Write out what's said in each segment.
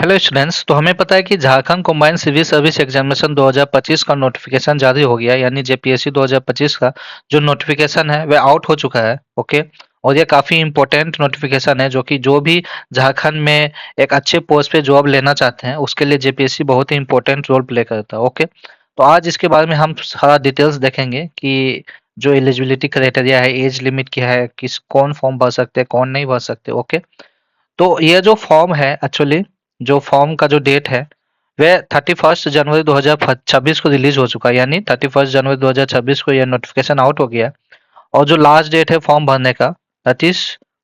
Hello students. तो हमें पता है कि Jharkhand combined civil service examination 2025 का नोटिफिकेशन जारी हो गया, यानी जेपीएससी 2025 का जो नोटिफिकेशन है वह आउट हो चुका है। ओके। और ये काफ़ी इंपॉर्टेंट नोटिफिकेशन है, जो भी झारखंड में एक अच्छे पोस्ट पे जॉब लेना चाहते हैं उसके लिए जेपीएससी बहुत ही इंपॉर्टेंट रोल प्ले करता है। ओके। तो आज इसके बारे में हम सारा डिटेल्स देखेंगे कि जो एलिजिबिलिटी क्राइटेरिया है, एज लिमिट क्या है, किस कौन फॉर्म भर सकते हैं, कौन नहीं भर सकते। ओके। तो ये जो फॉर्म है एक्चुअली, जो फॉर्म का जो डेट है वह 31 जनवरी 2026 को रिलीज हो चुका है, यानी 31 जनवरी 2026 को यह नोटिफिकेशन आउट हो गया है। और जो लास्ट डेट है फॉर्म भरने का, दैट इज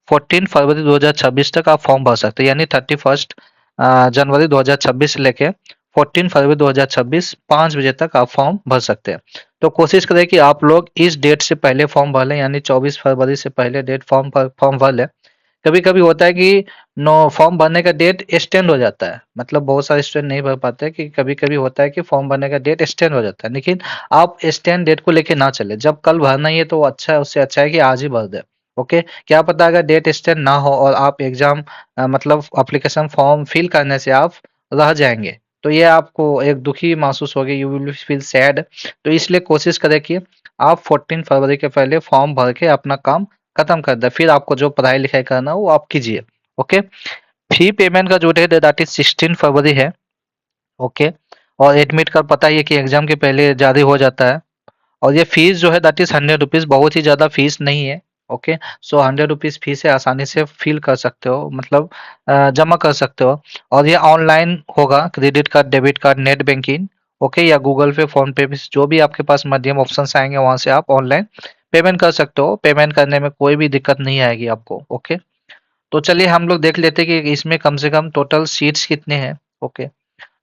14 फरवरी 2026 तक आप फॉर्म भर सकते हैं, यानी 31 जनवरी 2026 से लेके 14 फरवरी 2026 5 बजे तक आप फॉर्म भर सकते हैं। तो कोशिश करें कि आप लोग इस डेट से पहले फॉर्म भर लें, यानी 24 फरवरी से पहले डेट फॉर्म भर लें। कभी कभी होता है कि नो फॉर्म भरने का डेट एक्सटेंड हो जाता है, मतलब बहुत सारे स्टूडेंट नहीं भर पाते हैं कि कभी कभी होता है कि फॉर्म भरने का डेट एक्सटेंड हो जाता है, लेकिन आप एक्सटेंड डेट को लेके ना चले। जब कल भरना ही है तो अच्छा है, उससे अच्छा है कि आज ही भर दे। ओके। क्या पता अगर डेट एक्सटेंड ना हो और आप एग्जाम मतलब एप्लीकेशन फॉर्म फिल करने से आप रह जाएंगे, तो ये आपको एक दुखी महसूस होगी, यू विल फील सैड। तो इसलिए कोशिश करें कि आप 14 फरवरी के पहले फॉर्म भर के अपना काम खत्म कर दे, फिर आपको जो पढ़ाई लिखाई करना हो वो आप कीजिए। ओके। फी पेमेंट का जो डेट है दैट इज 16 फरवरी है। ओके। और एडमिट कार्ड पता ही है कि एग्जाम के पहले जारी हो जाता है। और ये फीस जो है दैट इज 100 रुपीज, बहुत ही ज्यादा फीस नहीं है। ओके। सो 100 रुपीज फीस है, आसानी से फिल कर सकते हो, मतलब जमा कर सकते हो। और ये ऑनलाइन होगा, credit card, debit card, net banking. Okay. या गूगल पे, फोन पे, जो भी आपके पास माध्यम ऑप्शन आएंगे वहां से आप ऑनलाइन पेमेंट कर सकते हो। पेमेंट करने में कोई भी दिक्कत नहीं आएगी आपको। ओके। तो चलिए हम लोग देख लेते हैं कि इसमें कम से कम टोटल सीट्स कितने हैं। ओके।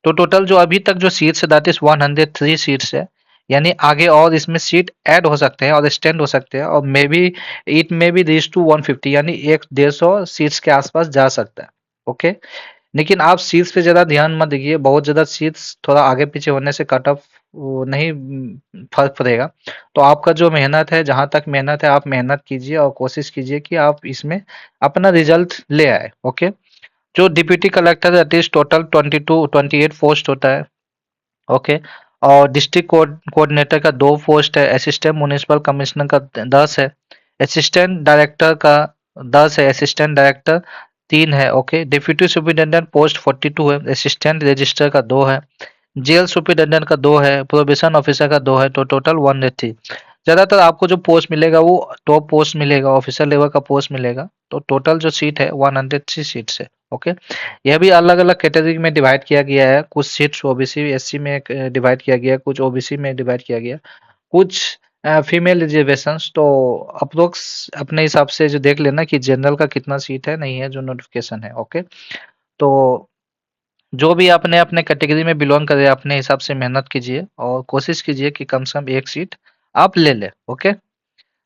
तो टोटल जो अभी तक जो सीट्स है दैट इज 103 सीट्स है, यानी आगे और इसमें सीट ऐड हो सकते हैं और एक्सटेंड हो सकते हैं, और maybe it maybe reach to 150, यानी 150 सीट्स के आसपास जा सकता है। ओके। लेकिन आप सीट्स पे ज़्यादा ध्यान मत दीजिए, बहुत ज़्यादा सीट्स थोड़ा आगे पीछे होने से कट ऑफ वो नहीं फ़र्क पड़ेगा। तो आपका जो मेहनत है, जहाँ तक मेहनत है आप मेहनत कीजिए और कोशिश कीजिए कि आप इसमें अपना रिजल्ट ले आए। ओके। जो deputy collector that is total 22-28 post होता है। ओके। और डिस्ट्रिक्ट कोऑर्डिनेटर का 2 पोस्ट है, असिस्टेंट म्युनिसिपल कमिश्नर का 10 है, असिस्टेंट डायरेक्टर का 10 है, असिस्टेंट डायरेक्टर 3 है। ओके। डिप्यूटी सुपरिटेंडेंट पोस्ट 42 है, असिस्टेंट रजिस्टर का 2 है, जेल सुपरिटेंडेंट का 2 है, प्रोबेशन ऑफिसर का 2 है, तो टोटल 180। ज़्यादातर आपको जो पोस्ट मिलेगा वो टॉप पोस्ट मिलेगा, ऑफिसर लेवल का पोस्ट मिलेगा। तो टोटल जो सीट है 103 सीट्स है। ओके। यह भी अलग अलग कैटेगरी में डिवाइड किया गया है, कुछ सीट्स ओबीसी एससी में डिवाइड किया गया है, कुछ ओबीसी में डिवाइड किया गया है, कुछ फीमेल रिजर्वेशंस। तो अप्रोक्स अपने हिसाब से जो देख लेना कि जनरल का कितना सीट है नहीं है, जो नोटिफिकेशन है। ओके। तो जो भी अपने अपने कैटेगरी में बिलोंग करे अपने हिसाब से मेहनत कीजिए और कोशिश कीजिए कि कम से कम एक सीट आप ले लें। ओके।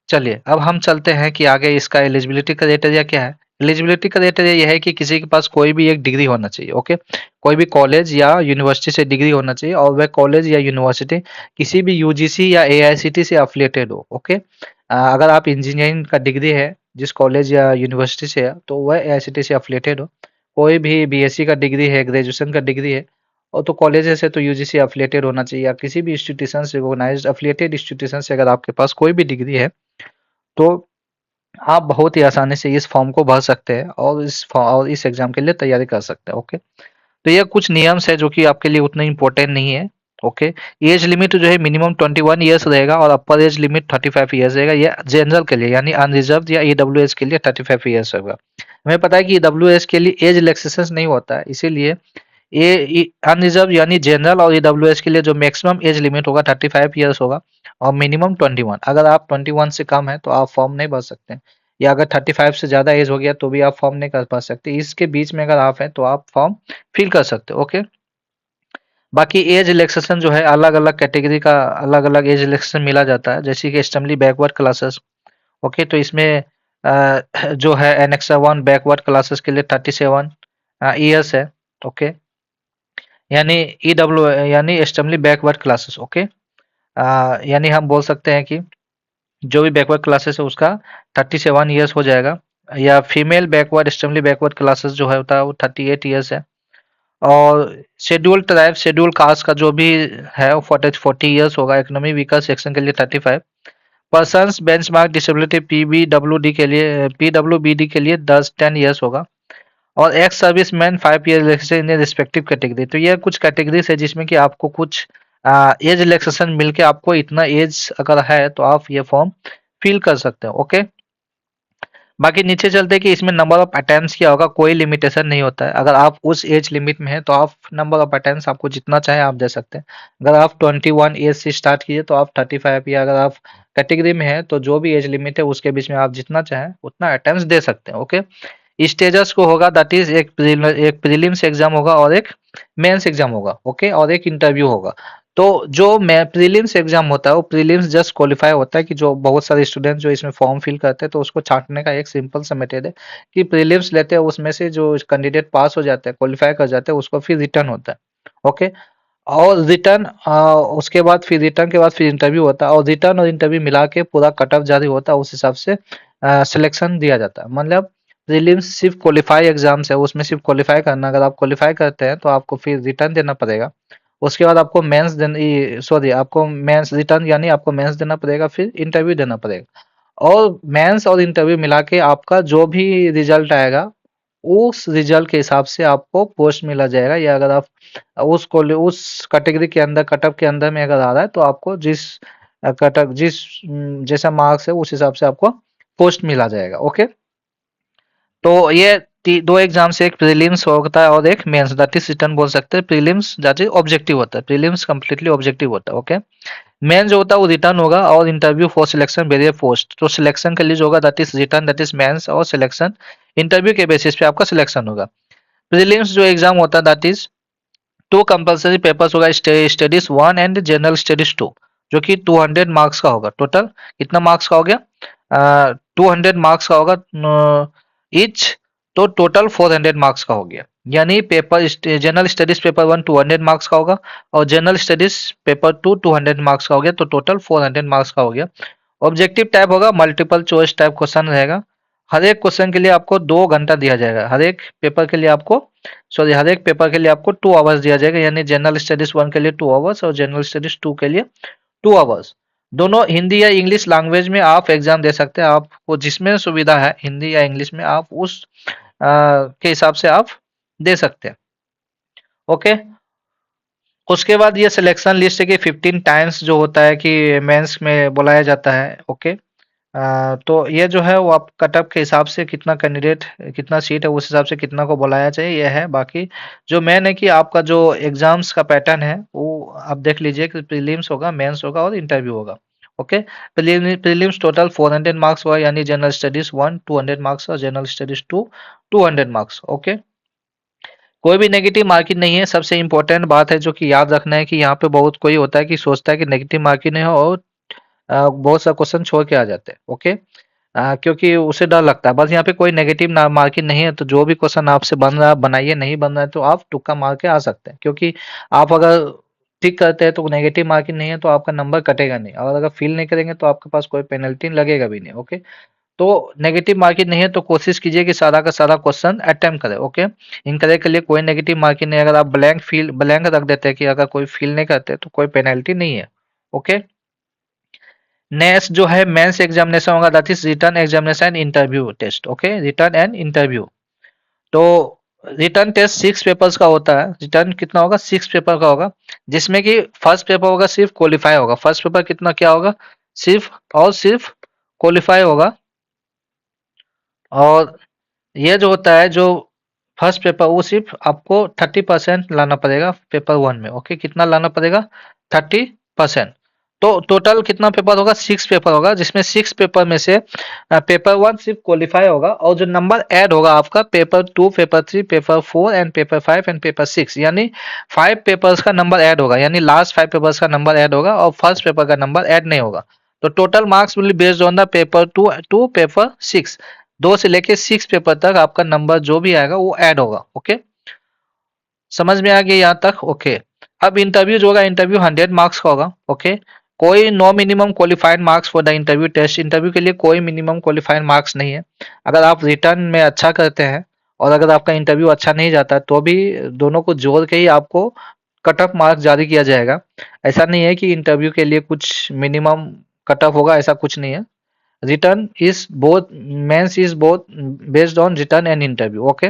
चलिए अब हम चलते हैं कि आगे इसका एलिजिबिलिटी क्राइटेरिया क्या है। एलिजिबिलिटी क्राइटेरिया यह है कि किसी के पास कोई भी एक डिग्री होना चाहिए। ओके। कोई भी कॉलेज या यूनिवर्सिटी से डिग्री होना चाहिए, और वह कॉलेज या यूनिवर्सिटी किसी भी यूजीसी या एआईसीटी से एफिलिएटेड हो। ओके। अगर आप इंजीनियरिंग का डिग्री है जिस कॉलेज या यूनिवर्सिटी से है तो वह एआईसीटी से एफिलिएटेड हो। कोई भी बीएससी का डिग्री है, ग्रेजुएशन का डिग्री है, और तो कॉलेज से तो यूजीसी एफिलिएटेड होना चाहिए, या किसी भी इंस्टीट्यूशन से, रिकॉग्नाइज्ड एफिलिएटेड इंस्टीट्यूशन से अगर आपके पास कोई भी डिग्री है तो आप बहुत ही आसानी से इस फॉर्म को भर सकते हैं और इस एग्जाम के लिए तैयारी कर सकते हैं। ओके। तो ये कुछ नियम्स है जो कि आपके लिए उतने इम्पोर्टेंट नहीं है। ओके। एज लिमिट जो है मिनिमम 21 ईयर्स रहेगा और अपर एज लिमिट 35 ईयर्स रहेगा, ये जनरल के लिए, यानी अनरिजर्व या ईडब्ल्यूएस के लिए 35 ईयर्स होगा। हमें पता है कि ईडब्ल्यूएस के लिए एज रिलैक्सेशन नहीं होता है, इसीलिए ये अनरिजर्व यानी जनरल और ईडब्ल्यूएस के लिए जो मैक्सिमम एज लिमिट होगा 35 ईयर्स होगा, और मिनिमम 21। अगर आप 21 से कम है तो आप फॉर्म नहीं भर सकते, या अगर 35 से ज़्यादा एज हो गया तो भी आप फॉर्म नहीं कर पा सकते। इसके बीच में अगर आप हैं तो आप फॉर्म फिल कर सकते हो। ओके। बाकी एज रिलैक्सेशन जो है अलग अलग कैटेगरी का अलग अलग एज रिलैक्सेशन मिला जाता है, जैसे कि एक्सट्रीमली बैकवर्ड क्लासेस। ओके। तो इसमें जो है एनेक्सा 1 बैकवर्ड क्लासेस के लिए 37 ईयर्स है। ओके। यानी ईडब्ल्यू यानी एक्सट्रीमली बैकवर्ड क्लासेस। ओके। यानी हम बोल सकते हैं कि जो भी बैकवर्ड क्लासेस है उसका 37 ईयर्स हो जाएगा, या female backward extremely backward classes जो है होता है वो 38 ईयर्स है। और शेड्यूल ट्राइब शेड्यूल कास्ट का जो भी है वो 40 ईयर्स होगा। इकोनॉमी वीकर सेक्शन के लिए 35। पर्सन्स बेंचमार्क डिसेबिलिटी पीबीडब्ल्यूडी के लिए पीडब्ल्यूबीडी के लिए 10 ईयर्स होगा। और ex service man 5 year relaxation in respective category. तो ये कुछ कैटेगरीज है जिसमें कि आपको कुछ एज रिलैक्सेशन मिलके आपको इतना एज अगर है तो आप ये फॉर्म फिल कर सकते हो। ओके, बाकी नीचे चलते हैं कि इसमें नंबर ऑफ अटेम्प्ट्स क्या होगा। कोई लिमिटेशन नहीं होता है। अगर आप उस एज लिमिट में है तो आप नंबर ऑफ अटेम्प्ट्स आपको जितना चाहे आप दे सकते हैं। अगर आप 21 एज से स्टार्ट कीजिए तो आप 35, या अगर आप कैटेगरी में है तो जो भी एज लिमिट है उसके बीच में आप जितना चाहें उतना अटेम्प्ट्स दे सकते हैं। ओके, स्टेजस को होगा, दैट इज एक प्रीलिम्स एग्जाम होगा और एक मेंस एग्जाम होगा। ओके, और एक इंटरव्यू होगा। तो जो प्रीलिम्स एग्जाम होता है वो प्रीलिम्स जस्ट क्वालिफाई होता है कि जो बहुत सारे स्टूडेंट जो इसमें फॉर्म फिल करते हैं तो उसको छांटने का एक सिंपल सा मेथड है कि प्रीलिम्स लेते हैं उसमें से जो कैंडिडेट पास हो जाते हैं क्वालिफाई कर जाते हैं उसको फिर रिटर्न होता है। ओके, और रिटर्न उसके बाद फिर रिटर्न के बाद फिर इंटरव्यू होता है और रिटर्न और इंटरव्यू मिला के पूरा कट ऑफ जारी होता है। उस हिसाब से सिलेक्शन दिया जाता है। मतलब प्रीलिम्स सिर्फ क्वालिफाई एग्जाम्स है, उसमें सिर्फ क्वालिफाई करना। अगर आप क्वालिफाई करते हैं तो आपको फिर रिटर्न देना पड़ेगा। उसके बाद आपको मेंस देना, सॉरी आपको मेंस रिटर्न यानी आपको मेंस देना पड़ेगा, फिर इंटरव्यू देना पड़ेगा। और मेंस और इंटरव्यू मिला के आपका जो भी रिजल्ट आएगा उस रिजल्ट के हिसाब से आपको पोस्ट मिला जाएगा। या अगर आप उस कैटेगरी के अंदर कटअप के अंदर में अगर आ रहा है तो आपको जिस कटअप जैसा मार्क्स है उस हिसाब से आपको पोस्ट मिला जाएगा। ओके, तो ये दो एग्जाम्स, एक प्रीलिम्स होता है और एक मेंस, दैट इज रिटन बोल सकते हैं। प्रीलिम्स दैट इज ऑब्जेक्टिव होता है, प्रीलिम्स कंप्लीटली ऑब्जेक्टिव होता है। ओके, मेन जो होता है वो रिटर्न होगा और interview for selection various post. तो सिलेक्शन के लिए जो होगा that is written, that is mains, और सिलेक्शन इंटरव्यू के बेसिस पे आपका सिलेक्शन होगा। प्रीलिम्स जो एग्जाम होता है दैट इज 2 कंपल्सरी पेपर्स होगा, स्टडीज 1 एंड जनरल स्टडीज 2, जो कि 200 मार्क्स का होगा। टोटल कितना मार्क्स का हो गया? 200 मार्क्स का होगा ईच। तो टोटल 400 मार्क्स का हो गया। यानी paper general studies paper 1 200 marks का होगा और जनरल स्टडीज पेपर 2 200 मार्क्स का हो गया। तो टोटल 400 मार्क्स का हो गया। ऑब्जेक्टिव टाइप होगा, मल्टीपल चॉइस टाइप क्वेश्चन रहेगा। हर एक क्वेश्चन के लिए आपको 2 घंटा दिया जाएगा। हर एक पेपर के लिए आपको, सॉरी हर एक पेपर के लिए आपको 2 आवर्स दिया जाएगा। यानी जनरल स्टडीज 1 के लिए 2 आवर्स और जनरल स्टडीज 2 के लिए 2 आवर्स। दोनों हिंदी या इंग्लिश लैंग्वेज में आप एग्जाम दे सकते हैं। आपको जिसमें सुविधा है हिंदी या इंग्लिश में आप उस के हिसाब से आप दे सकते हैं। ओके, उसके बाद ये सिलेक्शन लिस्ट है कि 15 टाइम्स जो होता है कि मेंस में बुलाया जाता है। ओके, तो ये जो है वो आप कटअप के हिसाब से कितना कैंडिडेट कितना सीट है उस हिसाब से कितना को बुलाया चाहिए ये है। बाकी जो मेन है कि आपका जो एग्जाम्स का पैटर्न है वो आप देख लीजिए कि प्रीलिम्स होगा, मेंस होगा और इंटरव्यू होगा। ओके, प्रीलिम्स टोटल 400 मार्क्स हुआ, यानी जनरल स्टडीज 1 200 मार्क्स और जनरल स्टडीज 2 200 मार्क्स। ओके, कोई भी नेगेटिव मार्किंग नहीं है। सबसे इंपॉर्टेंट बात है जो कि याद रखना है कि यहाँ पे बहुत कोई होता है कि सोचता है कि नेगेटिव मार्किंग है और बहुत सा क्वेश्चन छोड़ के आ जाते हैं। ओके, क्योंकि उसे डर लगता है। बस यहाँ पे कोई नेगेटिव ना मार्किंग नहीं है। तो जो भी क्वेश्चन आपसे बन रहा है बनाइए, नहीं बन रहा है तो आप तुक्का मार के आ सकते हैं। क्योंकि आप अगर ठीक करते हैं तो नेगेटिव मार्किंग नहीं है तो आपका नंबर कटेगा नहीं, और अगर फील नहीं करेंगे तो आपके पास कोई पेनल्टी लगेगा भी नहीं। ओके, तो नेगेटिव मार्किंग नहीं है तो कोशिश कीजिए कि सारा का सारा क्वेश्चन अटेम्प्ट करें। ओके, इनकरेक्ट के लिए कोई नेगेटिव मार्किंग नहीं है। अगर आप ब्लैंक रख देते हैं कि अगर कोई फील नहीं करते तो कोई पेनल्टी नहीं है। ओके, नेक्स्ट जो है मेंस एग्जामिनेशन होगा, that is written examination interview test. Okay, written and interview. तो रिटर्न टेस्ट 6 पेपर्स का होता है। रिटर्न कितना होगा? 6 पेपर का होगा, जिसमें कि फर्स्ट पेपर होगा सिर्फ क्वालिफाई होगा। फर्स्ट पेपर कितना क्या होगा? सिर्फ और सिर्फ क्वालिफाई होगा। और ये जो होता है जो फर्स्ट पेपर वो सिर्फ आपको 30% लाना पड़ेगा पेपर 1 में। ओके, कितना लाना पड़ेगा? 30%। तो टोटल कितना पेपर होगा? 6 पेपर होगा, जिसमें 6 पेपर में से पेपर 1 सिर्फ क्वालिफाई होगा और जो नंबर ऐड होगा आपका paper 2 paper 3 paper 4 and paper 5 and paper 6, यानी 5 पेपर्स का नंबर ऐड होगा। यानी लास्ट 5 पेपर्स का नंबर ऐड होगा और फर्स्ट पेपर का नंबर ऐड नहीं होगा। तो total marks will be based on the paper 2 to paper 6। 2 से लेके 6 पेपर तक आपका नंबर जो भी आएगा वो ऐड होगा। ओके, समझ में आ गया यहाँ तक? ओके, अब इंटरव्यू जो होगा इंटरव्यू 100 मार्क्स का होगा। ओके, कोई no minimum qualified marks for the interview test. Interview के लिए कोई मिनिमम क्वालिफाइड मार्क्स नहीं है। अगर आप रिटर्न में अच्छा करते हैं और अगर आपका इंटरव्यू अच्छा नहीं जाता तो भी दोनों को जोड़ के ही आपको कट ऑफ मार्क्स जारी किया जाएगा। ऐसा नहीं है कि इंटरव्यू के लिए कुछ मिनिमम कट ऑफ होगा, ऐसा कुछ नहीं है। Written is both, mains is both based on written and interview. Okay,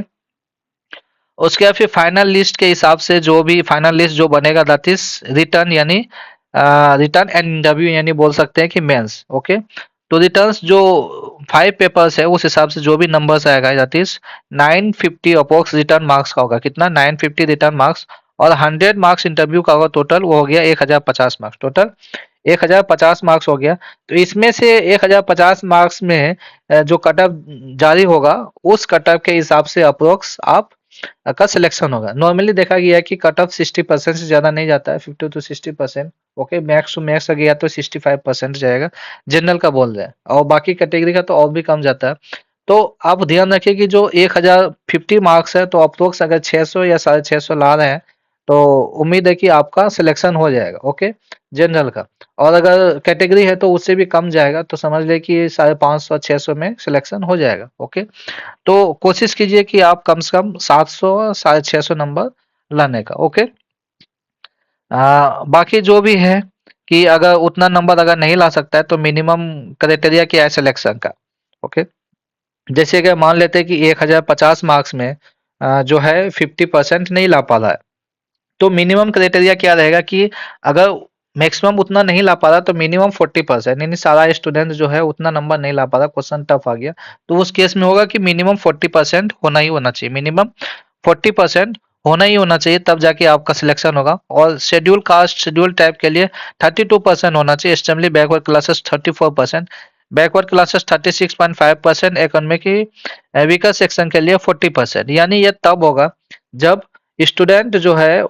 उसके बाद फिर फाइनल लिस्ट के हिसाब से जो भी फाइनल लिस्ट जो बनेगा दैट इज रिटर्न, यानी रिटर्न एंड इंटरव्यू, यानी बोल सकते हैं कि मेंस। ओके, तो रिटर्न्स जो 5 पेपर्स है उस हिसाब से जो भी नंबर्स आएगा दैट इज 950 अपोक्स रिटर्न मार्क्स का होगा। कितना? 950 रिटर्न मार्क्स, और 100 मार्क्स इंटरव्यू का होगा। टोटल वो हो गया 1050 मार्क्स। टोटल 1050 मार्क्स हो गया। तो इसमें से 1050 मार्क्स में जो कट ऑफ जारी होगा उस कट ऑफ के हिसाब से अप्रोक्स आप का सिलेक्शन होगा। नॉर्मली देखा गया है कि कट ऑफ 60% से ज्यादा नहीं जाता है, 50 to 60%। Okay, max to max गया तो 65% जाएगा, जनरल का बोल रहे हैं, और बाकी कैटेगरी का तो और भी कम जाता है। तो आप ध्यान रखिए कि जो 1050 मार्क्स है, तो अप्रोक्स अगर 600 या 650 ला रहे हैं तो उम्मीद है कि आपका सिलेक्शन हो जाएगा। ओके, जनरल का। और अगर कैटेगरी है तो उससे भी कम जाएगा, तो समझ ले कि 550 600 में सिलेक्शन हो जाएगा। ओके, तो कोशिश कीजिए कि आप कम से कम 700 650 नंबर लाने का। ओके, बाकी जो भी है कि अगर उतना नंबर अगर नहीं ला सकता है तो मिनिमम क्राइटेरिया क्या है सिलेक्शन का। ओके, जैसे कि मान लेते हैं कि 1050 मार्क्स में जो है 50% नहीं ला पा रहा है, तो मिनिमम क्राइटेरिया क्या रहेगा कि अगर मैक्सिमम उतना नहीं ला पा रहा तो मिनिमम 40%, यानी सारा स्टूडेंट जो है उतना नंबर नहीं ला पा रहा, क्वेश्चन टफ आ गया, तो उस केस में होगा कि मिनिमम 40% होना ही होना चाहिए। मिनिमम 40% होना ही होना चाहिए, तब जाके आपका सिलेक्शन होगा। और शेड्यूल कास्ट शेड्यूल टाइप के लिए 32% होना चाहिए, extremely backward classes 34%, backward classes 36.5%, economic की वीकर सेक्शन के लिए 40%। यानी ये तब होगा जब स्टूडेंट जो है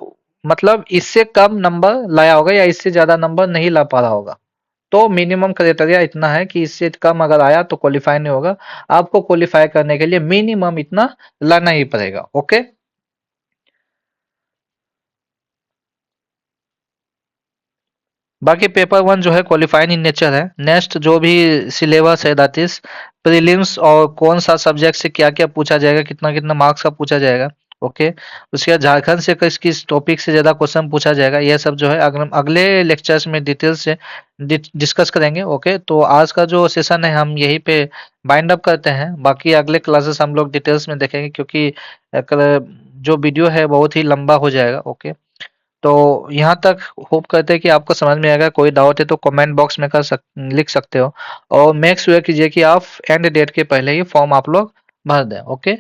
मतलब इससे कम नंबर लाया होगा या इससे ज्यादा नंबर नहीं ला पा रहा होगा। तो मिनिमम क्राइटेरिया इतना है कि इससे कम अगर आया तो क्वालिफाई नहीं होगा। आपको क्वालिफाई करने के लिए मिनिमम इतना लाना ही पड़ेगा। ओके, बाकी पेपर वन जो है क्वालिफाइंग इन नेचर है। नेक्स्ट जो भी सिलेबस है दैट इज प्रीलिम्स, और कौन सा सब्जेक्ट से क्या क्या पूछा जाएगा, कितना कितना मार्क्स का पूछा जाएगा। ओके, उसके बाद झारखंड से किस किस टॉपिक से ज्यादा क्वेश्चन पूछा जाएगा, यह सब जो है अगले लेक्चर्स में डिटेल से डिस्कस करेंगे। ओके, तो आज का जो सेशन है हम यहीं पे बाइंड अप करते हैं। बाकी अगले क्लासेस हम लोग डिटेल्स में देखेंगे, क्योंकि जो वीडियो है बहुत ही लंबा हो जाएगा। ओके, तो यहाँ तक होप करते हैं कि आपको समझ में आएगा। कोई डाउट है तो कमेंट बॉक्स में लिख सकते हो, और मेक श्योर कीजिए कि आप एंड डेट के पहले ही फॉर्म आप लोग भर दें। ओके।